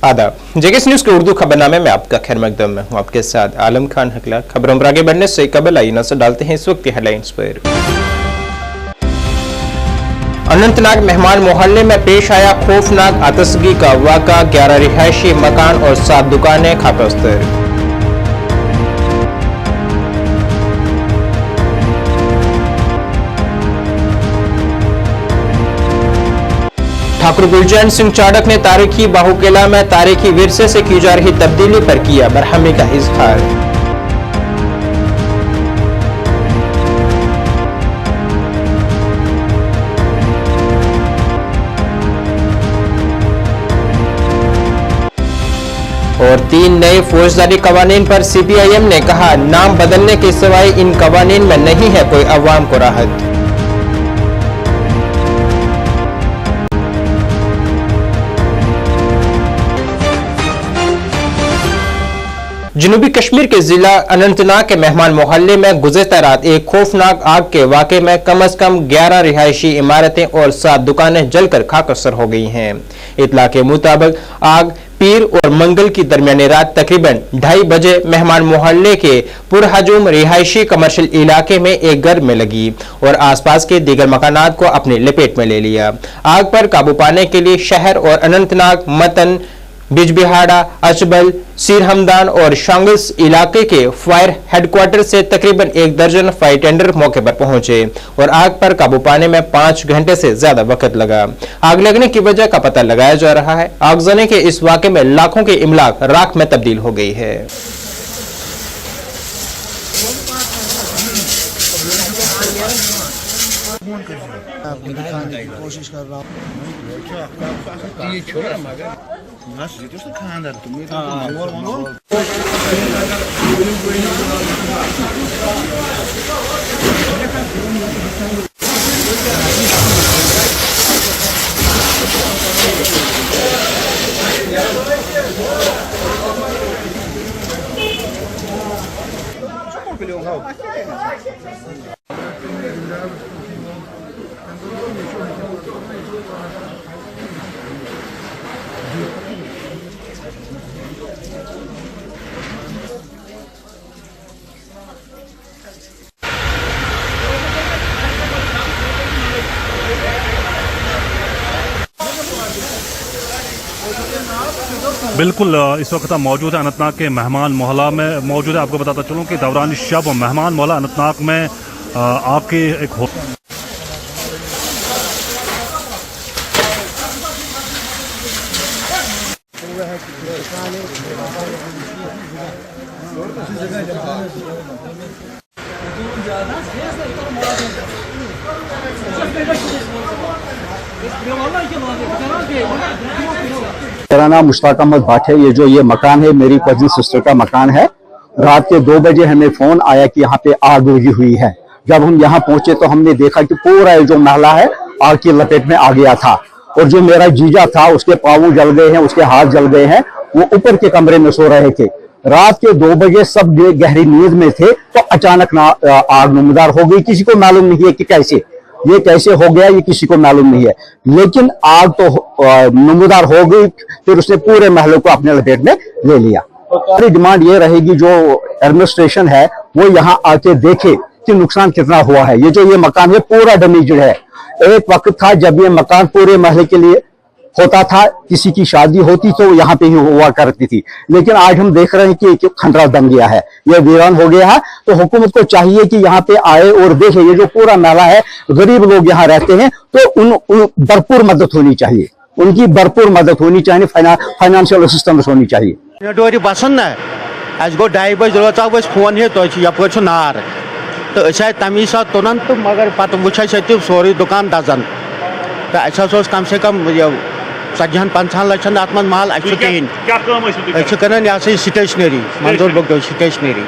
आदाब, JKS news के उर्दू खबरनामे में आपका खैर मकदम में हूँ आपके साथ आलम खान हकला। खबरों पर आगे बढ़ने से कबल आइए नजर डालते हैं इस वक्त की हेडलाइंस पर। अनंतनाग मेहमान मोहल्ले में पेश आया खौफनाक आतशगी का वाक़ा, 11 रिहायशी मकान और 7 दुकानें खाकस्तर। ठाकुर गुलचैन सिंह चाड़क ने तारीखी बाहुकेला में तारीखी विरसे से की जा रही तब्दीली पर किया बरहमी का इजहार। और 3 नए फौजदारी कवानीन पर CPIM ने कहा, नाम बदलने के सिवाय इन कवानीन में नहीं है कोई अवाम को राहत। जनूबी कश्मीर के जिला अनंतनाग के मेहमान मोहल्ले में गुज़श्ता रात एक खौफनाक आग के वाक़े में कम से कम 11 रिहायशी इमारतें और 7 दुकानें जलकर खाकसर हो गई हैं। इतला के मुताबिक आग पीर और मंगल की दरमियानी रात तकरीबन 2:30 बजे मेहमान मोहल्ले के पुरहजूम रिहायशी कमर्शियल इलाके में एक घर में लगी और आसपास के दीगर मकानात को अपनी लपेट में ले लिया। आग पर काबू पाने के लिए शहर और अनंतनाग, मतन, बिजबिहाड़ा, अचबल, सीर हमदान और शांगल्स इलाके के फायर हेडक्वार्टर से तकरीबन 1 दर्जन फायर टेंडर मौके पर पहुंचे और आग पर काबू पाने में 5 घंटे से ज्यादा वक्त लगा। आग लगने की वजह का पता लगाया जा रहा है। आगजनी के इस वाक़े में लाखों की इमलाक राख में तब्दील हो गई है। कोशिश कर रहा बिल्कुल इस वक्त मौजूद है अनंतनाग के मेहमान मोहल्ला में मौजूद है। आपको बताता चलूं कि दौरान शब मेहमान मोहल्ला अनंतनाग में आपके एक मेरा नाम मुश्ताक अहमद भट्ट है। ये मकान है मेरी कजिन सिस्टर का मकान है। रात के 2 बजे हमें फोन आया कि यहाँ पे आग लगी हुई है। जब हम यहाँ पहुंचे तो हमने देखा कि पूरा जो महला है आग की लपेट में आ गया था और जो मेरा जीजा था उसके पाँव जल गए हैं, उसके हाथ जल गए हैं। वो ऊपर के कमरे में सो रहे थे। रात के 2 बजे सब गहरी नींद में थे तो अचानक आग नमदार हो गई। किसी को मालूम नहीं है कि ये कैसे हो गया, ये किसी को मालूम नहीं है, लेकिन आग तो नमदार हो गई। फिर उसने पूरे महल को अपने लपेट में ले लिया। हमारी डिमांड ये रहेगी जो एडमिनिस्ट्रेशन है वो यहाँ आके देखे कि नुकसान कितना हुआ है। ये मकान है पूरा डैमेज्ड है। एक वक्त था जब ये मकान पूरे महल के लिए होता था, किसी की शादी होती तो यहाँ पे ही हुआ करती थी, लेकिन आज हम देख रहे हैं कि खंडरा बन गया है, ये वीरान हो गया है। तो हुकूमत को चाहिए कि यहाँ पे आए और देखे। ये जो पूरा नाला है, गरीब लोग यहाँ रहते हैं तो उन भरपूर मदद होनी चाहिए, उनकी भरपूर मदद होनी चाहिए, फाइनेंशियल असिस्टेंस होनी चाहिए। बसन गो 2:30 बजे फोन है तो यप नार तो तमी सा तुरंत मगर पत वो सोरी दुकान दजन तो कम से कम 40-50 लक्षन अत मन माल कहें स्टेशनरी मंजूर बुक स्टेशनरी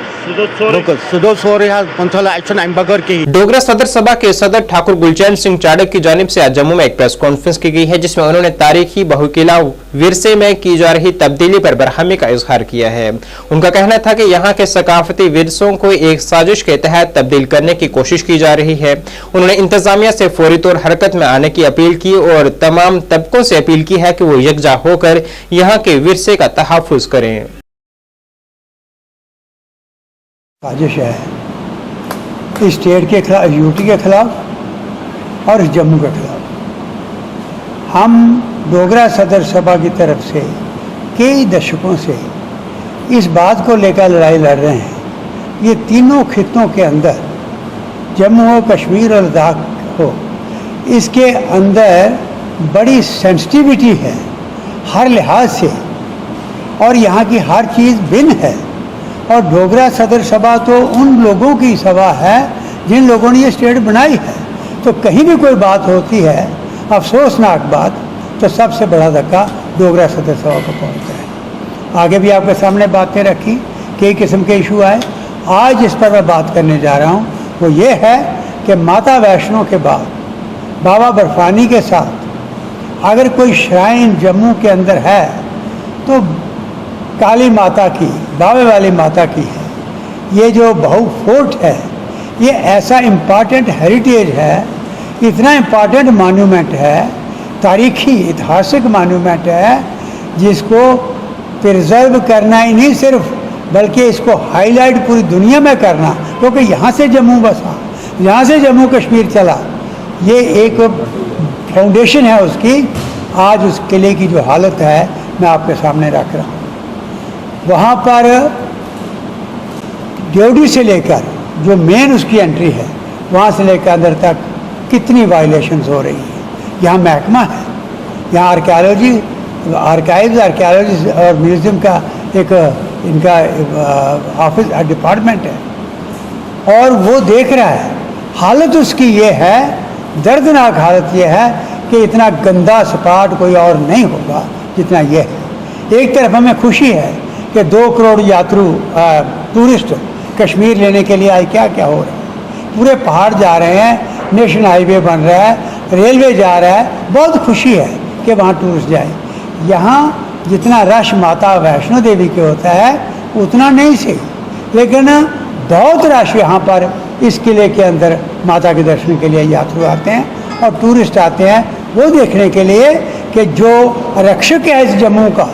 सुदो सोरे अम बगैर कहीं। डोगरा सदर सभा के सदर ठाकुर गुलचैन सिंह चाड़क की जानिब से आज जम्मू में एक प्रेस कॉन्फ्रेंस की गई है जिसमें उन्होंने तारीखी बहुकिला विरसे में की जा रही तब्दीली पर बरहमी का इजहार किया है। उनका कहना था कि यहाँ के सकाफती विरसों को एक साजिश के तहत तब्दील करने की कोशिश की जा रही है। उन्होंने इंतजामिया से फौरी तौर हरकत में आने की अपील की और तमाम तबकों से अपील की है कि वो यकजा होकर यहाँ के विरसे का तहफ़्फ़ुज़ करें। साजिश है स्टेट के खिलाफ, यूटी के खिलाफ और जम्मू के खिलाफ। हम डोगरा सदर सभा की तरफ से कई दशकों से इस बात को लेकर लड़ाई लड़ रहे हैं। ये तीनों खित्तों के अंदर, जम्मू हो, कश्मीर और लद्दाख हो, इसके अंदर बड़ी सेंसिटिविटी है हर लिहाज से और यहाँ की हर चीज़ भिन्न है। और डोगरा सदर सभा तो उन लोगों की सभा है जिन लोगों ने ये स्टेट बनाई है। तो कहीं भी कोई बात होती है, अफसोसनाक बात, तो सबसे बड़ा धक्का डोगरा सदर सभा को पहुँचता है। आगे भी आपके सामने बातें रखी, कई किस्म के इशू आए। आज जिस पर मैं बात करने जा रहा हूँ वो ये है कि माता वैष्णो के बाद बाबा बर्फानी के साथ अगर कोई श्राइन जम्मू के अंदर है तो काली माता की, बावे वाली माता की है। ये जो बहु फोर्ट है, ये ऐसा इम्पॉर्टेंट हेरिटेज है, इतना इम्पॉर्टेंट मॉन्यूमेंट है, तारीखी ऐतिहासिक मॉन्यूमेंट है, जिसको प्रिजर्व करना ही नहीं सिर्फ, बल्कि इसको हाईलाइट पूरी दुनिया में करना, क्योंकि यहाँ से जम्मू बसा, यहाँ से जम्मू कश्मीर चला, ये एक फाउंडेशन है उसकी। आज उस किले की जो हालत है मैं आपके सामने रख रहा हूँ। वहाँ पर ड्योडी से लेकर जो मेन उसकी एंट्री है, वहाँ से लेकर अंदर तक कितनी वायलेशंस हो रही है। यहाँ महकमा है, यहाँ आर्कियोलॉजी, आर्काइव्स और म्यूज़ियम का एक इनका ऑफिस डिपार्टमेंट है और वो देख रहा है। हालत उसकी ये है, दर्दनाक हालत ये है कि इतना गंदा सपाट कोई और नहीं होगा जितना ये है। एक तरफ हमें खुशी है कि 2 करोड़ यात्रु टूरिस्ट कश्मीर लेने के लिए आए, क्या क्या हो रहा है, पूरे पहाड़ जा रहे हैं, नेशनल हाईवे बन रहा है, रेलवे जा रहा है, बहुत खुशी है कि वहाँ टूरिस्ट जाए। यहाँ जितना रश माता वैष्णो देवी के होता है उतना नहीं सही, लेकिन बहुत रश यहाँ पर इस किले के अंदर माता के दर्शन के लिए यात्रु आते हैं और टूरिस्ट आते हैं वो देखने के लिए कि जो रक्षक है इस जम्मू का,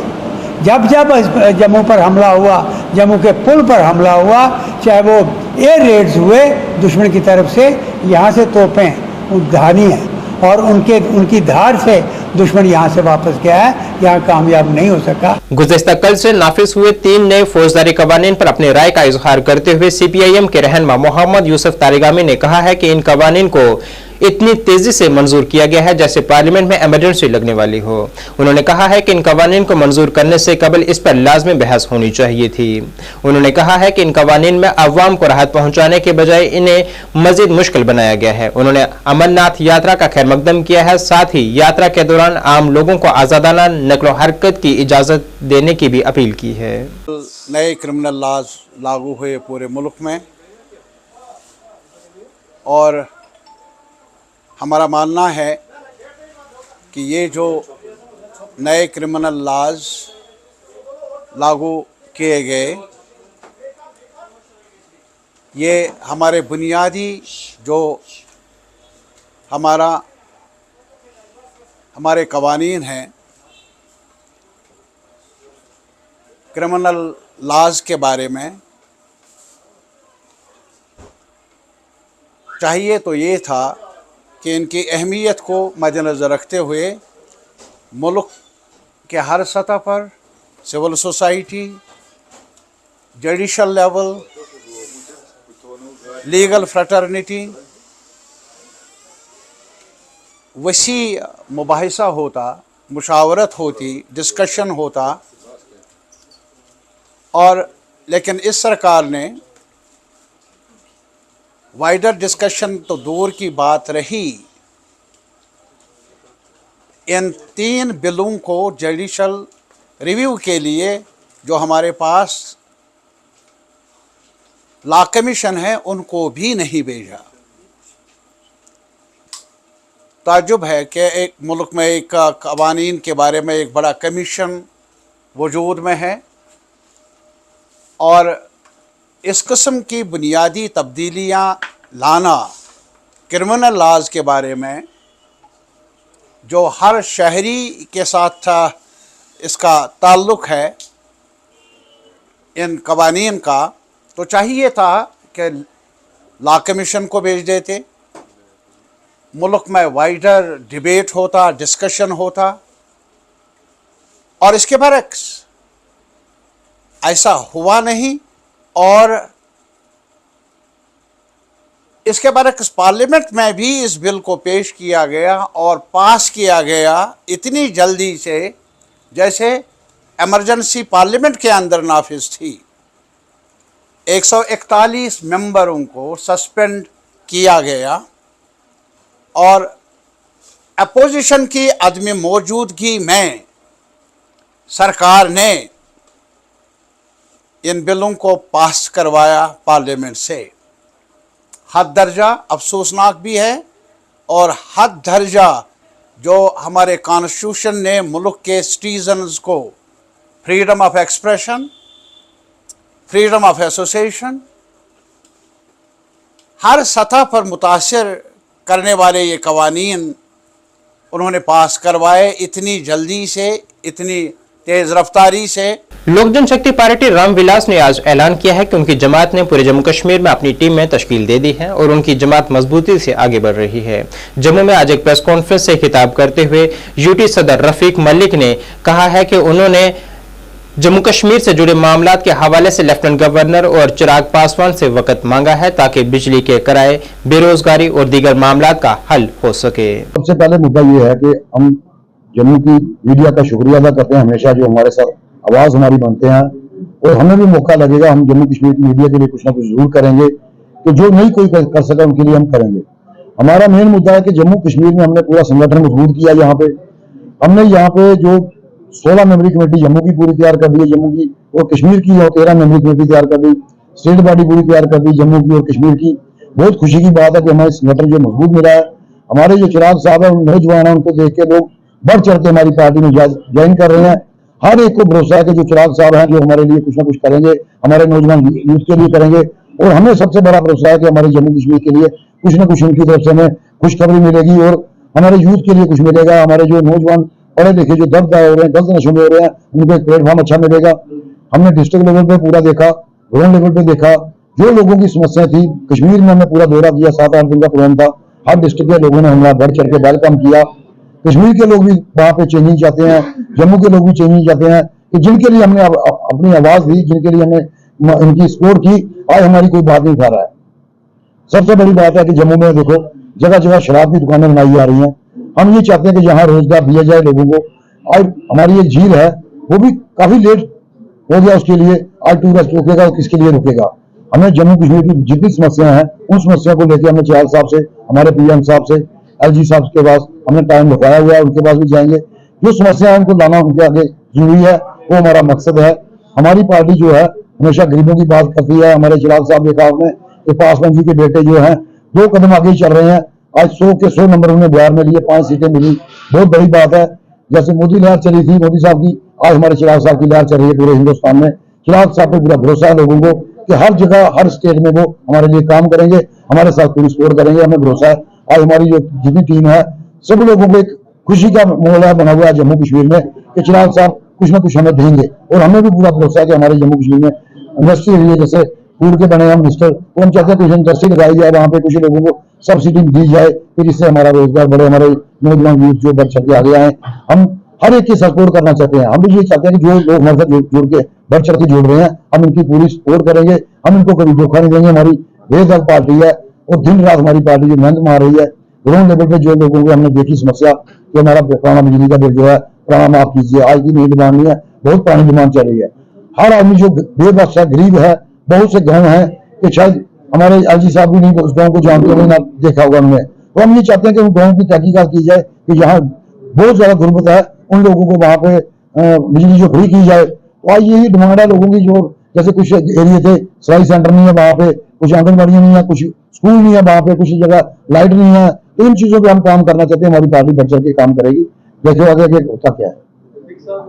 जब जब जम्मू पर हमला हुआ, जम्मू के पुल पर हमला हुआ, चाहे वो एयर रेड्स हुए दुश्मन की तरफ से, यहाँ से तोपें उद्धानी है और उनकी धार से दुश्मन यहाँ से वापस गया है, यहाँ कामयाब नहीं हो सका। गुज़िश्ता कल से नाफिज हुए 3 नए फौजदारी कवानीन पर अपनी राय का इजहार करते हुए CPIM के रहनुमा मोहम्मद यूसुफ तारिगामी ने कहा है कि इन कवानीन को इतनी तेजी से मंजूर किया गया है जैसे पार्लियामेंट में इमरजेंसी लगने वाली हो। उन्होंने कहा है कि इन कवानीन को मंजूर करने से कबल इस पर लाजमी बहस होनी चाहिए थी। उन्होंने कहा है कि इन कवानीन में अवाम को राहत पहुंचाने के बजाय इन्हें मजीद मुश्किल बनाया गया है। उन्होंने अमरनाथ यात्रा का खैर मकदम किया है, साथ ही यात्रा के दौरान आम लोगों को आज़ादाना नकलो हरकत की इजाज़त देने की भी अपील की है। नए क्रिमिनल लॉज लागू हुए पूरे मुल्क में और हमारा मानना है कि ये जो नए क्रिमिनल लॉज लागू किए गए, ये हमारे बुनियादी जो हमारे कवानीन हैं, क्रिमिनल लॉज के बारे में, चाहिए तो ये था कि इनकी अहमियत को मद्देनज़र रखते हुए मुल्क के हर सतह पर civil society, judicial level, legal fraternity वसी मुबाहिसा होता, मुशावरत होती, डिस्कशन होता। और लेकिन इस सरकार ने वाइडर डिस्कशन तो दूर की बात रही, इन 3 बिलों को जुडिशल रिव्यू के लिए जो हमारे पास लॉ कमीशन है उनको भी नहीं भेजा। ताज्जुब है कि एक मुल्क में एक कवानीन के बारे में एक बड़ा कमीशन वजूद में है और इस किस्म की बुनियादी तब्दीलियाँ लाना क्रिमिनल लाज के बारे में जो हर शहरी के साथ इसका ताल्लुक़ है इन कवानीन का, तो चाहिए था कि लॉ कमीशन को भेज देते, मुल्क में वाइडर डिबेट होता, डिस्कशन होता। और इसके बरक्स ऐसा हुआ नहीं और इसके बरक्स पार्लियामेंट में भी इस बिल को पेश किया गया और पास किया गया इतनी जल्दी से जैसे एमरजेंसी पार्लियामेंट के अंदर नाफिज थी। 141 मेंबरों को सस्पेंड किया गया और अपोजिशन की अदम मौजूदगी में सरकार ने इन बिलों को पास करवाया पार्लियामेंट से। हद दर्जा अफसोसनाक भी है और हद दर्जा जो हमारे कॉन्स्टिट्यूशन ने मुल्क के सिटीजन्स को freedom of expression, freedom of association, हर सतह पर मुतासिर करने वाले ये कवानीन उन्होंने पास करवाए इतनी जल्दी से, इतनी तेज़ रफ्तारी से। लोक जनशक्ति पार्टी रामविलास ने आज ऐलान किया है कि उनकी जमात ने पूरे जम्मू कश्मीर में अपनी टीम में तश्कील दे दी है और उनकी जमात मजबूती से आगे बढ़ रही है। जम्मू में आज एक प्रेस कॉन्फ्रेंस से खिताब करते हुए यूटी सदर रफीक मलिक ने कहा है कि उन्होंने जम्मू कश्मीर से जुड़े मामलात के हवाले से लेफ्टिनेंट गवर्नर और चिराग पासवान से वक्त मांगा है ताकि बिजली के किराए, बेरोजगारी और दीगर मामलात का हल हो सके। सबसे पहले मुद्दा ये है कि हम जम्मू की मीडिया का शुक्रिया अदा करते हैं हमेशा, जो हमारे साथ आवाज हमारी बनते हैं, और हमें भी मौका लगेगा हम जम्मू कश्मीर की मीडिया के लिए कुछ ना कुछ जरूर करेंगे कि जो नहीं कोई कर सका उनके लिए हम करेंगे। हमारा मेन मुद्दा है कि जम्मू कश्मीर में हमने पूरा संगठन मजबूत किया। यहाँ पे हमने यहाँ पे जो 16 मेंबरी कमेटी जम्मू की पूरी तैयार कर दी है, जम्मू की और कश्मीर की 13 मेंबरी कमेटी तैयार कर दी, स्टेट बॉडी पूरी तैयार कर दी जम्मू की और कश्मीर की। बहुत खुशी की बात है कि हमारे संगठन जो मजबूत मिला है। हमारे जो चिराग साहब है, नौजवान है, उनको देख के लोग बढ़ चढ़ के हमारी पार्टी में ज्वाइन कर रहे हैं। हर एक को भरोसा है कि जो चिराग साहब हैं जो हमारे लिए कुछ ना कुछ करेंगे, हमारे नौजवान यूथ के लिए करेंगे, और हमें सबसे बड़ा भरोसा है कि हमारे जम्मू कश्मीर के लिए कुछ ना कुछ उनकी तरफ से हमें खुशखबरी मिलेगी और हमारे यूथ के लिए कुछ मिलेगा। हमारे जो नौजवान पढ़े लिखे जो दबदार हो रहे हैं, गलत नशों में हो रहे हैं, उनको एक प्लेटफॉर्म अच्छा मिलेगा। हमने डिस्ट्रिक्ट लेवल पे पूरा देखा, जोन लेवल पे देखा, जो लोगों की समस्या थी कश्मीर में हमने पूरा दौरा किया। 7-8 दिन का प्रोग्राम था। हर डिस्ट्रिक्ट के लोगों ने हमारा बढ़ चढ़ के वेलकम किया। कश्मीर के लोग भी वहां पे चेंजिंग चाहते हैं, जम्मू के लोग भी चेंजिंग चाहते हैं कि जिनके लिए हमने अपनी आवाज दी, जिनके लिए हमने इनकी सपोर्ट की, आज हमारी कोई बात नहीं उठा रहा है। सबसे बड़ी बात है कि जम्मू में देखो जगह जगह शराब की दुकानें बनाई जा रही हैं। हम ये चाहते हैं कि जहां रोजगार दिया जाए लोगों को। आज हमारी एक झील है, वो भी काफी लेट हो गया उसके लिए। आज टूरिस्ट रुकेगा, किसके लिए रुकेगा? हमें जम्मू कश्मीर की जितनी समस्या है उन समस्या को लेकर हमने चिराग साहब से, हमारे पीएम साहब से, एलजी साहब के पास हमने टाइम लगाया हुआ है, उनके पास भी जाएंगे। जो समस्या है उनको लाना उनके आगे जरूरी है, वो हमारा मकसद है। हमारी पार्टी जो है हमेशा गरीबों की बात करती है। हमारे चिराग साहब ने कहा कि पासवान जी के बेटे जो हैं 2 कदम आगे चल रहे हैं। आज 100 के 100 नंबर उन्हें बिहार में लिए, 5 सीटें मिली, बहुत बड़ी बात है। जैसे मोदी लहर चली थी मोदी साहब की, आज हमारे चिराग साहब की लहर चल रही है पूरे हिंदुस्तान में। चिराग साहब पे पूरा भरोसा है लोगों को कि हर जगह हर स्टेट में वो हमारे लिए काम करेंगे, हमारे साथ पूरी सपोर्ट करेंगे, हमें भरोसा है। आज हमारी जो जितनी टीम है सब लोगों को एक खुशी का माहौल बना हुआ है जम्मू कश्मीर में कि चिराग साहब कुछ ना कुछ हमें देंगे, और हमें भी पूरा भरोसा है कि हमारे जम्मू कश्मीर में इंडस्ट्री एरिया जैसे फूड के बने हैं मिनिस्टर, वो हम चाहते हैं कुछ इंडस्ट्री लगाई जाए, वहाँ पे कुछ लोगों को सब्सिडी दी जाए, फिर इससे हमारा रोजगार बढ़े, हमारे नौजवान यूथ जो बढ़ चढ़ के आगे आए। हम हर एक की सपोर्ट करना चाहते हैं। हम भी ये चाहते हैं कि जो लोग हमारे साथ जुड़ के बढ़ चढ़ के जुड़ रहे हैं, हम इनकी पूरी सपोर्ट करेंगे। हम इनको कभी धोखा नहीं देंगे। हमारी बेहद पार्टी है और दिन रात हमारी पार्टी जो मेहनत मार रही है। ग्राउंड लेवल पे जो लोगों को हमने देखी समस्या कि हमारा पुराना बिजली का बिल जो है पुराना माफ कीजिए, आज की नई डिमांड नहीं है, बहुत पुरानी डिमांड चल रही है। हर आदमी जो बेबस है, गरीब है, बहुत से गाँव है कि शायद हमारे एलजी साहब भी नहीं उस गाँव को जानते नहीं, ना देखा होगा उन्होंने। तो हम ये चाहते हैं कि उन गाँव की तहकीकात की जाए कि जहाँ बहुत ज्यादा गुर्बत है उन लोगों को वहां पे बिजली जो फ्री की जाए। तो आज यही डिमांड है लोगों की, जो जैसे कुछ एरिया थे सिलाई सेंटर नहीं है, वहां पे कुछ आंगनबाड़ियां नहीं है, कुछ स्कूल नहीं है, वहां पे कुछ जगह लाइट नहीं है। तो इन चीजों पे हम काम करना चाहते हैं, हमारी पार्टी बढ़ चढ़ के काम करेगी। देखो आगे होता क्या है।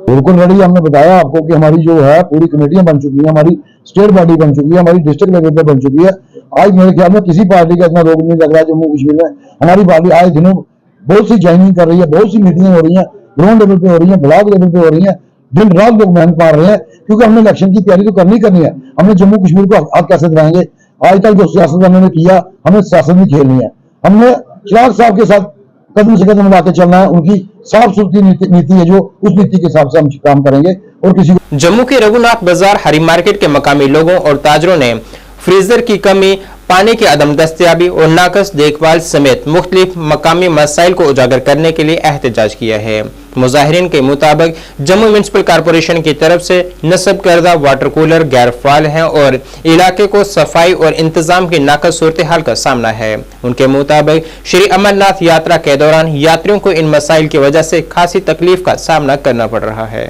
बिल्कुल रेडी, हमने बताया आपको कि हमारी जो है पूरी कमेटियां बन चुकी है, हमारी स्टेट बॉडी बन चुकी है, हमारी डिस्ट्रिक्ट लेवल पे बन चुकी है। आज मेरे ख्याल में किसी पार्टी का इतना रोग नहीं लग रहा है जम्मू कश्मीर में। हमारी पार्टी आए दिनों बहुत सी ज्वाइनिंग कर रही है, बहुत सी मीटिंगें हो रही हैं, ग्राउंड लेवल पे हो रही है, ब्लॉक लेवल पे हो रही है। दिन रात लोग मेहनत मार रहे हैं, क्योंकि हमने इलेक्शन की तैयारी तो करनी है। हमने जम्मू कश्मीर को आगे कैसे दिलाएंगे। आज तक जो सियासतदानों ने किया, हमें सियासत भी खेलनी है। हमने चिराग साहब के साथ कदम से कदम मिला के चलना है। उनकी साफ सुथरी नीति है, जो उस नीति के हिसाब से हम काम करेंगे। और किसी जम्मू के रघुनाथ बाजार हरी मार्केट के मकामी लोगों और ताजरों ने फ्रीजर की कमी, पानी की अदम दस्तयाबी और नाकस देखभाल समेत मुख्तलिफ मकामी मसाइल को उजागर करने के लिए एहतजाज किया है। मुजाहिरीन के मुताबिक जम्मू म्युनिसिपल कॉरपोरेशन की तरफ से नस्ब करदा वाटर कूलर गैर फाल हैं और इलाके को सफाई और इंतजाम की नाकस सूरत हाल का सामना है। उनके मुताबिक श्री अमरनाथ यात्रा के दौरान यात्रियों को इन मसाइल की वजह से खासी तकलीफ का सामना करना पड़ रहा है।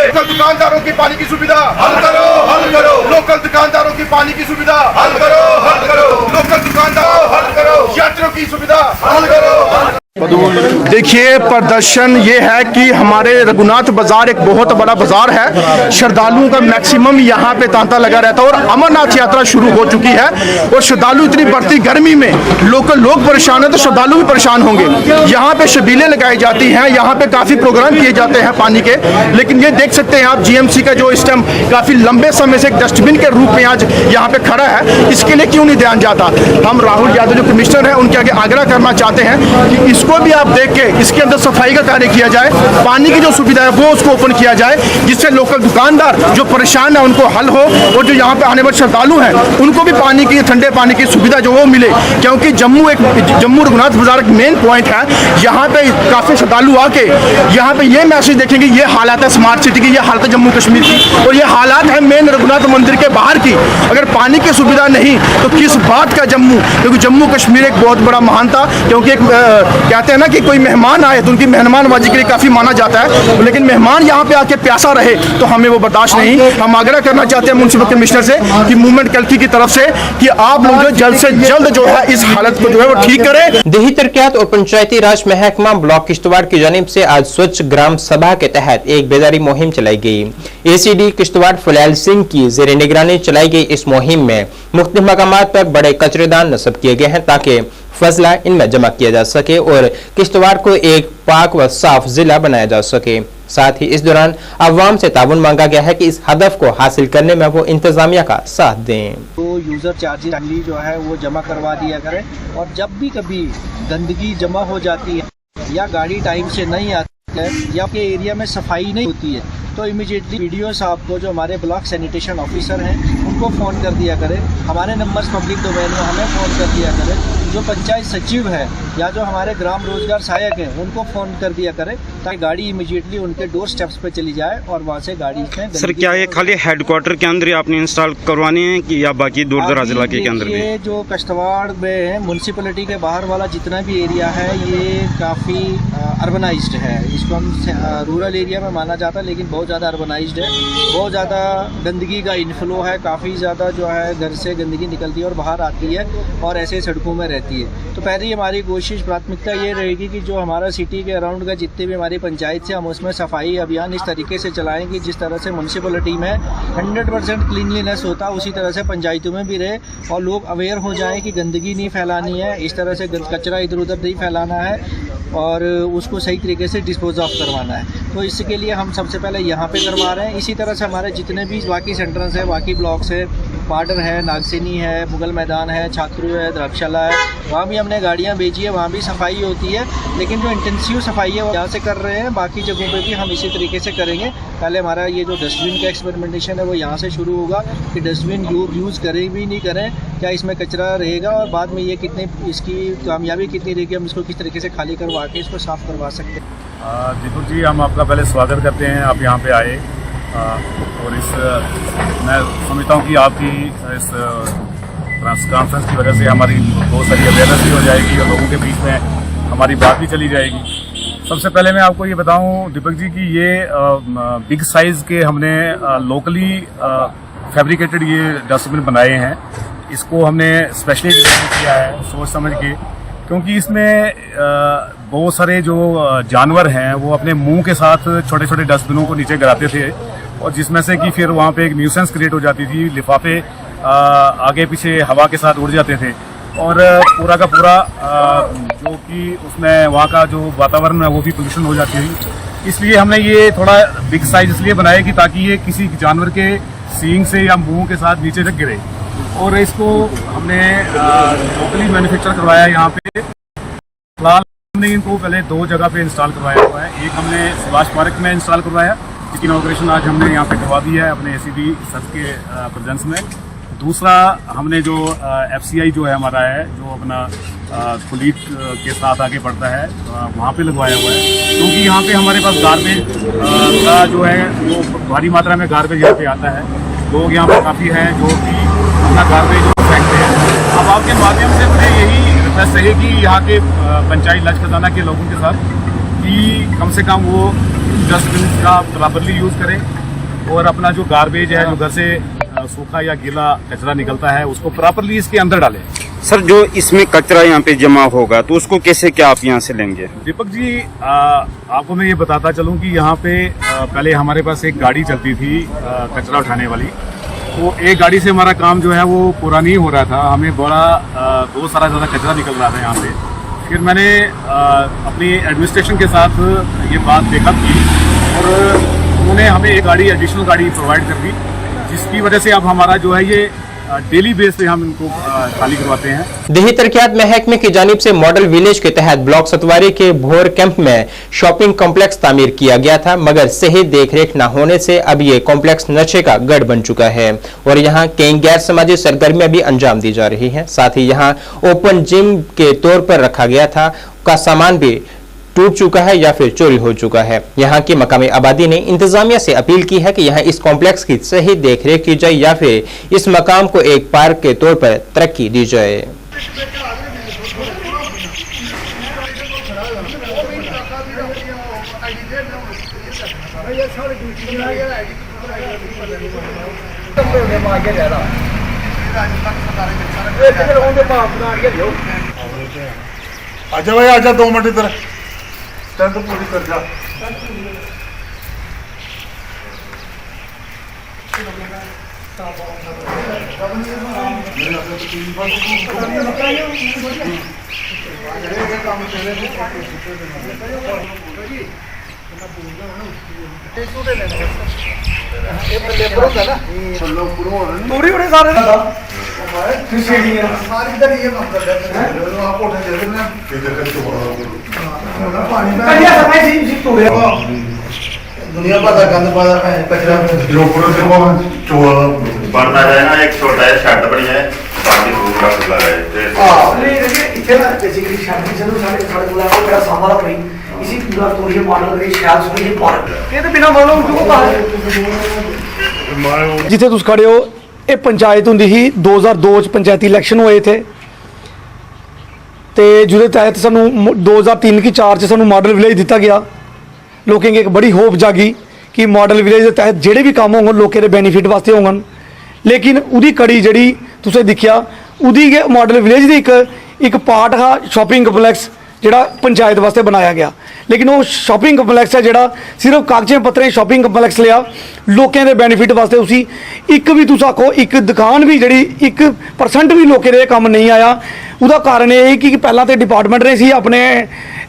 लोकल दुकानदारों की पानी की सुविधा हल करो, हल करो। लोकल दुकानदारों की पानी की सुविधा हल करो, हल करो। लोकल दुकानदारों हल करो। यात्रियों की सुविधा हल करो। देखिए, प्रदर्शन ये है कि हमारे रघुनाथ बाजार एक बहुत बड़ा बाजार है। श्रद्धालुओं का मैक्सिमम यहाँ पे तांता लगा रहता है और अमरनाथ यात्रा शुरू हो चुकी है और श्रद्धालु इतनी बढ़ती गर्मी में लोकल लोग परेशान है तो श्रद्धालु भी परेशान होंगे। यहाँ पे शबीलें लगाई जाती हैं, यहाँ पे काफी प्रोग्राम किए जाते हैं पानी के, लेकिन ये देख सकते हैं आप जीएमसी का जो इस टाइम काफी लंबे समय से एक डस्टबिन के रूप में आज यहाँ पे खड़ा है, इसके लिए क्यों नहीं ध्यान जाता। हम राहुल यादव जो कमिश्नर है उनके आगे आग्रह करना चाहते हैं कि इसको भी आप देख के इसके अंदर सफाई का कार्य किया जाए, पानी की जो सुविधा है वो उसको ओपन किया जाए, जिससे लोकल दुकानदार जो परेशान है उनको हल हो और जो यहाँ पे आने वाले श्रद्धालु हैं उनको भी पानी की, ठंडे पानी की सुविधा जो वो मिले। क्योंकि जम्मू रघुनाथ बाजार एक मेन पॉइंट है, यहाँ पे काफी श्रद्धालु आके यहाँ पे ये मैसेज देखेंगे, ये हालात है स्मार्ट सिटी की, ये हालत है जम्मू कश्मीर की और ये हालात है मेन रघुनाथ मंदिर के बाहर की। अगर पानी की सुविधा नहीं तो किस बात का जम्मू, क्योंकि जम्मू कश्मीर एक बहुत बड़ा महान था। क्योंकि एक कहते हैं ना कि कोई मेहमान आए तो उनकी मेहमानबाजी के लिए काफी माना जाता है, लेकिन मेहमान यहाँ पे आके प्यासा रहे तो हमें वो बर्दाश्त नहीं। हम आग्रह करना चाहते हैं म्युनिसिपल कमिश्नर से कि मूवमेंट कल्की की तरफ से कि आप लोग जो जल्द से जल्द जो है इस हालत को जो है वो ठीक करें। देही तरक्यात और पंचायती राज महकमा ब्लॉक किश्तवाड़ की जानिब से आज स्वच्छ ग्राम सभा के तहत एक बेदारी मुहिम चलाई गई। एसीडी किश्तवाड़ फुलैल सिंह की जेर निगरानी चलाई गई इस मुहिम में मुख्तलिफ मकामात पर बड़े कचरेदान नस्ब किए गए हैं ताकि फजला इनमें जमा किया जा सके और किश्तवाड़ को एक पाक व साफ जिला बनाया जा सके। साथ ही इस दौरान अवाम से ताउन मांगा गया है कि इस हदफ को हासिल करने में वो इंतजामिया का साथ दें। तो यूज़र चार्जिंग जो है वो जमा करवा दिया करें और जब भी कभी गंदगी जमा हो जाती है या गाड़ी टाइम से नहीं आती है या आपके एरिया में सफाई नहीं होती है तो इमीडिएटली वीडियो साहब को जो हमारे ब्लॉक सैनिटेशन ऑफिसर हैं उनको फ़ोन कर दिया करें। हमारे नंबर्स पब्लिक डोमेन में हमें फ़ोन कर दिया करें। जो पंचायत सचिव है या जो हमारे ग्राम रोजगार सहायक हैं उनको फ़ोन कर दिया करें ताकि गाड़ी इमीडिएटली उनके डोर स्टेप्स पे चली जाए और वहाँ से गाड़ी में। सर क्या ये खाली हेडक्वार्टर के अंदर ही आपने इंस्टॉल करवाने हैं कि या बाकी दूर दराज इलाके के अंदर भी? ये जो किश्तवाड़ में म्यूनसिपलिटी के बाहर वाला जितना भी एरिया है ये काफ़ी अर्बनाइज्ड है। इसको हम रूरल एरिया में माना जाता है लेकिन बहुत ज़्यादा अर्बनाइज्ड है। बहुत ज़्यादा गंदगी का इन्फ्लो है, काफ़ी ज़्यादा जो है घर से गंदगी निकलती है और बाहर आती है और ऐसे सड़कों में रहती है। तो पहले हमारी कोशिश प्राथमिकता ये रहेगी कि जो हमारा सिटी के अराउंड का जितने भी हमारी पंचायत से हम उसमें सफाई अभियान इस तरीके से चलाएंगे जिस तरह से म्यूनसिपलिटी में 100% क्लीनलीनेस होता है उसी तरह से पंचायतों में भी रहे और लोग अवेयर हो जाएं कि गंदगी नहीं फैलानी है, इस तरह से कचरा इधर उधर नहीं फैलाना है और उसको सही तरीके से डिस्पोज ऑफ करवाना है। तो इसके लिए हम सबसे पहले यहाँ पे करवा रहे हैं। इसी तरह से हमारे जितने भी बाकी सेंटर्स हैं, बाकी ब्लॉक्स है, पार्डर है, नागसेनी है, मुगल मैदान है, छात्रु है, द्रक्षाला है, वहाँ भी हमने गाड़ियाँ भेजी है, वहाँ भी सफाई होती है। लेकिन जो इंटेंसिव सफाई है वो यहाँ से कर रहे हैं, बाकी जगहों पे भी हम इसी तरीके से करेंगे। पहले हमारा ये जो डस्टबिन का एक्सपेरिमेंटेशन है वो यहाँ से शुरू होगा कि डस्टबिन यूज़ करें भी नहीं करें, क्या इसमें कचरा रहेगा और बाद में ये कितने इसकी कामयाबी कितनी रहेगी, हम इसको किस तरीके से खाली करवा के इसको साफ़ करवा सकते हैं। दीपक जी, हम आपका पहले स्वागत करते हैं, आप यहाँ पे आए और मैं समझता हूँ कि आपकी इस कॉन्फ्रेंस की वजह से हमारी बहुत सारी अवेयरनेस भी हो जाएगी और लोगों के बीच में हमारी बात भी चली जाएगी। सबसे पहले मैं आपको ये बताऊं दीपक जी कि ये बिग साइज के हमने लोकली फैब्रिकेटेड ये डस्टबिन बनाए हैं। इसको हमने स्पेशली डिजाइन किया है सोच समझ के, क्योंकि इसमें बहुत सारे जो जानवर हैं वो अपने मुंह के साथ छोटे छोटे डस्टबिनों को नीचे गिराते थे, और जिसमें से कि फिर वहाँ पे एक न्यूसेंस क्रिएट हो जाती थी। लिफाफे आगे पीछे हवा के साथ उड़ जाते थे, और पूरा का पूरा जो कि उसमें वहाँ का जो वातावरण है वो भी पोल्यूशन हो जाती है। इसलिए हमने ये थोड़ा बिग साइज इसलिए बनाया कि ताकि ये किसी जानवर के सींग से या मुंह के साथ नीचे तक गिरे। और इसको हमने लोकली मैन्युफैक्चर करवाया है यहाँ पे। फिलहाल हमने इनको पहले 2 जगह पे इंस्टॉल करवाया हुआ है। एक हमने सुभाष पार्क में इंस्टॉल करवाया, जिसकी इनॉग्रेशन आज हमने यहाँ पे करवा दी है अपने ACD सर के प्रेजेंस में। दूसरा हमने जो FCI जो है हमारा है, जो अपना पुलिस के साथ आगे बढ़ता है, वहाँ पे लगवाया हुआ है, क्योंकि यहाँ पे हमारे पास गार्बेज का जो है वो भारी मात्रा में गार्बेज यहाँ पे आता है। लोग यहाँ पे काफ़ी हैं जो कि अपना गार्बेज फेंकते हैं। अब आपके माध्यम से मुझे यही रिक्वेस्ट है कि यहाँ के पंचायत राज खजाना के लोगों के साथ कि कम से कम वो डस्टबिन का प्रॉपरली यूज़ करें, और अपना जो गार्बेज है, जो घर से सूखा या गीला कचरा निकलता है, उसको प्रॉपरली इसके अंदर डालें। सर, जो इसमें कचरा यहाँ पे जमा होगा तो उसको कैसे क्या आप यहाँ से लेंगे? दीपक जी, आपको मैं ये बताता चलूँ कि यहाँ पे पहले हमारे पास एक गाड़ी चलती थी कचरा उठाने वाली। तो एक गाड़ी से हमारा काम जो है वो पूरा नहीं हो रहा था, हमें बड़ा बहुत सारा ज़्यादा कचरा निकल रहा था यहाँ पे। फिर मैंने अपनी एडमिनिस्ट्रेशन के साथ ये बात देखा की, और उन्होंने हमें एक गाड़ी एडिशनल गाड़ी प्रोवाइड कर दी, जिसकी वजह से अब हमारा जो है ये डेली बेस पे हम इनको खाली करवाते हैं। देही तरक्कियात महकमे की जानिब से मॉडल विलेज के तहत ब्लॉक सतवारी के भोर कैंप में शॉपिंग कॉम्प्लेक्स तामीर किया गया था, मगर सही देखरेख न होने से अब ये कॉम्प्लेक्स नशे का गढ़ बन चुका है और यहाँ कई गैर समाजी सरगर्मियां भी अंजाम दी जा रही हैं। साथ ही यहाँ ओपन जिम के तौर पर रखा गया था का सामान भी टूट चुका है या फिर चोरी हो चुका है। यहाँ की मकामी आबादी ने इंतजामिया से अपील की है कि यहाँ इस कॉम्प्लेक्स की सही देखरेख की जाए या फिर इस मकाम को एक पार्क के तौर पर तरक्की दी जाए। आजा भाई, आजा 2 मिनट इधर, टेंट पूरी कर जा। पूरी बड़े सारे दुनिया भर का गंद पादा कचरा जो बनना है ना, एक छोटा है शर्ट बनी है, बाकी दूसरा खुला है। इथे ना बेसिकली शादी से सारे सारे बुला को मेरा सामान अपनी इसी पूरा तोड़िए मॉडल करी शायद सुन ये पार्क ये तो बिना मालूम क्यों बाहर जिथे तुस खड़े हो ये पंचायत होंदी ही 2002 च पंचायती इलैक्शन होए थे ते जिहदे तहत सानू 2003 की 4 च सानू मॉडल विलेज दिता गया। लोकें एक बड़ी होप जागी कि मॉडल विलेज के तहत जेडे भी काम होंगे लोकें दे बेनीफिट वास्ते होंगे, लेकिन उदी कड़ी जड़ी तुसें दिखिया उदी मॉडल विलेज की एक पार्ट हा शॉपिंग कंपलैक्स जिहड़ा पंचायत वास्ते बनाया गया, लेकिन वो शॉपिंग कंपलैक्स है जिहड़ा सिर्फ कागजें पत्तरें शॉपिंग कंपलैक्स लिया लोकें दे बेनीफिट वास्ते उसी एक भी तुस आखो एक दुकान भी जिहड़ी 1% भी लोकें दे काम नहीं आया। उसका कारण ये कि पहला तो डिपार्टमेंट ने सी अपने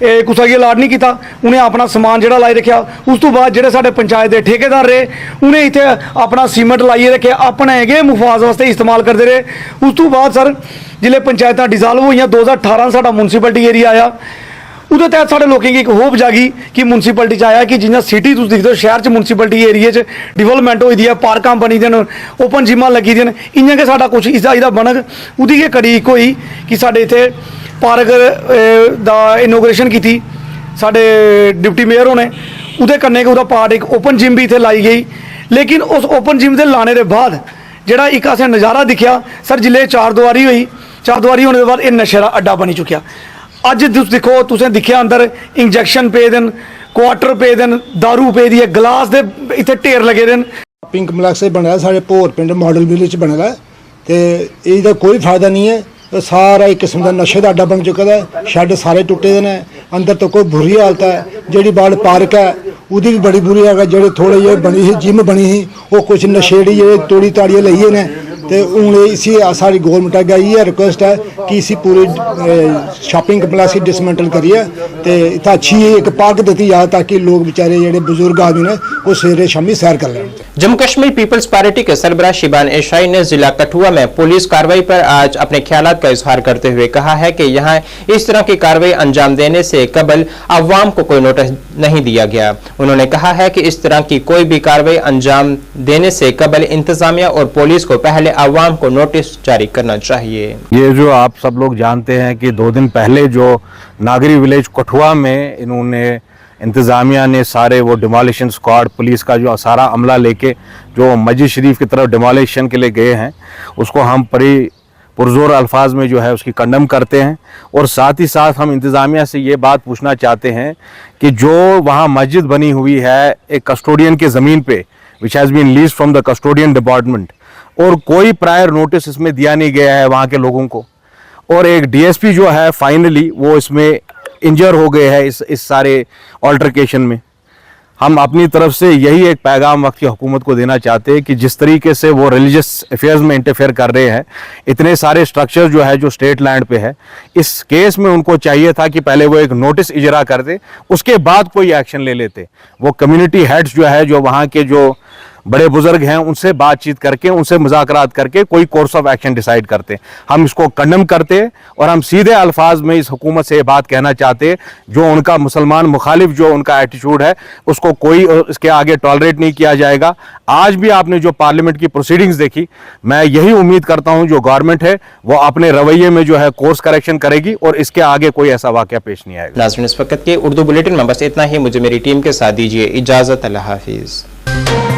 कुसा गी अलाट नहीं किया, उन्हें अपना समान जिहड़ा लाई रखा। उस तो बाद जिहड़े साडे पंचायत के ठेकेदार रहे उन्हें इत्थे अपना सीमेंट लाइए रखे अपने गए मुफाज वास्ते इस्तेमाल करते रहे। उस तो बाद सर जिले पंचायत डिसॉल्व हुई 2018 साडा म्यूनसिपैलिटी एरिया आया, उहदे तहत साडे लोकें की एक होप जागी कि म्यूनसिपैलिटी च आया कि जियां सिटी तुम दिखते हो शहर च म्यूनसिपैलिटी एरिया च डिवेलपमेंट होई दी है, पार्कां बनी दियां न, ओपन जिमां लगी दियां न, इ'यां गै साडा कुछ इसदा बनग। उहदी गै कड़ी इक होई कि साडे इत्थे पार्क दा इनोग्रेशन की साडे डिप्टी मेयर होने, उहदे कन्नै गै उहदा पार्ट एक ओपन जिम भी इत्थे लाई गई। लेकिन उस ओपन जिम दे लाने दे बाद जिहड़ा इक असें नज़ारा दिखिया सर जिले 4 दीवारी होई, 4 दीवारी होने के बाद यह नशे का अड्डा बनी चुकिया। ਅੱਜ ਤੁਸੀਂ ਦੇਖੋ, ਤੁਸੀਂ ਦਿਖਿਆ ਅੰਦਰ ਇੰਜੈਕਸ਼ਨ ਪਏ ਦੇਣ, ਕੁਆਟਰ ਪਏ ਦੇਣ, दारू ਪਈ ਦੀ ਹੈ, ਗਲਾਸ ਦੇ ਇੱਥੇ ਢੇਰ ਲੱਗੇ ਦੇਣ। ਪਿੰਕ ਕੰਪਲੈਕਸ ਬਣਿਆ ਸਾਡੇ ਭੋਰ ਪਿੰਡ ਮਾਡਲ ਵਿਲੇਜ ਬਣਿਆ ਤੇ ਇਹਦਾ ਕੋਈ ਫਾਇਦਾ ਨਹੀਂ ਹੈ। ਸਾਰਾ ਇੱਕ ਕਿਸਮ ਦਾ ਨਸ਼ੇ ਦਾ ਅੱਡਾ ਬਣ ਚੁੱਕਾ ਹੈ। ਸ਼ੈੱਡ ਸਾਰੇ ਟੁੱਟੇ ਦੇ ਨੇ, ਅੰਦਰ ਤੋਂ ਕੋਈ ਬੁਰੀ ਹਾਲਤ ਹੈ। ਜਿਹੜੀ ਬਾਹਰ ਪਾਰਕ ਹੈ ਉਹਦੀ ਵੀ ਬੜੀ ਬੁਰੀ ਹਾਲਤ ਹੈ। ਜਿਹੜੇ ਥੋੜੇ ਜਿਹੇ ਬਣੀ ਸੀ ਜਿਮ ਬਣੀ ਸੀ ਉਹ ਕੁਝ ਨਸ਼ੇੜੀ ਜਿਹੜੇ ਤੋੜੀ ਤਾੜੀਆਂ ਲਈਏ ਨੇ ਤੇ ਹੁਣ ਇसी सारी गवर्नमेंट अगे ये रिक्वेस्ट है कि इसी पूरी शॉपिंग कंपलैक्स की डिसमेंटल करिए तो इतना अच्छी एक पार्क दी जाए ताकि लोग बेचारे ਜਿਹੜੇ बुजुर्ग आदमी ने वो सवेरे शामी सैर कर लें। जम्मू कश्मीर पीपल्स पार्टी के सरबराह शिबान एशाई ने जिला कठुआ में पुलिस कार्रवाई पर आज अपने ख्यालात का इजहार करते हुए कहा है कि यहाँ इस तरह की कार्रवाई अंजाम देने से कबल अवाम को कोई नोटिस नहीं दिया गया। उन्होंने कहा है कि इस तरह की कोई भी कार्रवाई अंजाम देने से कबल इंतजामिया और पुलिस को पहले अवाम को नोटिस जारी करना चाहिए। ये जो आप सब लोग जानते हैं कि 2 दिन पहले जो नागरी विलेज कठुआ में इन्होंने इंतज़ामिया ने सारे वो डिमोलिशन स्क्वाड पुलिस का जो सारा अमला लेके जो मस्जिद शरीफ की तरफ डिमोलिशन के लिए गए हैं उसको हम पुरजोर अल्फाज में जो है उसकी कंडम करते हैं। और साथ ही साथ हम इंतज़ामिया से ये बात पूछना चाहते हैं कि जो वहाँ मस्जिद बनी हुई है एक कस्टोडियन के ज़मीन पे which has been lease from the custodian department और कोई प्रायर नोटिस इसमें दिया नहीं गया है वहाँ के लोगों को। और एक डीएसपी जो है फाइनली वो इसमें इंजर हो गए हैं इस सारे ऑल्टरकेशन में। हम अपनी तरफ से यही एक पैगाम वक्त की हुकूमत को देना चाहते हैं कि जिस तरीके से वो रिलीजियस अफेयर्स में इंटरफेयर कर रहे हैं, इतने सारे स्ट्रक्चर जो है जो स्टेट लैंड पे है, इस केस में उनको चाहिए था कि पहले वो एक नोटिस इजरा कर दे, उसके बाद कोई एक्शन ले लेते। वो कम्युनिटी हेड्स जो है जो वहाँ के जो बड़े बुजुर्ग हैं उनसे बातचीत करके उनसे मुज़ाकरात करके कोई कोर्स ऑफ एक्शन डिसाइड करते। हम इसको कंडम करते और हम सीधे अल्फाज में इस हुकूमत से ये बात कहना चाहते जो उनका मुसलमान मुखालिफ जो उनका एटीट्यूड है उसको कोई इसके आगे टॉलरेट नहीं किया जाएगा। आज भी आपने जो पार्लियामेंट की प्रोसीडिंग्स देखी, मैं यही उम्मीद करता हूँ जो गवर्नमेंट है वो अपने रवैये में जो है कोर्स करेक्शन करेगी और इसके आगे कोई ऐसा वाक़या पेश नहीं आएगा। नाज़रीन, इस वक्त के उर्दू बुलेटिन में बस इतना ही। मुझे मेरी टीम के साथ दीजिए इजाज़त। अल्लाह हाफिज़।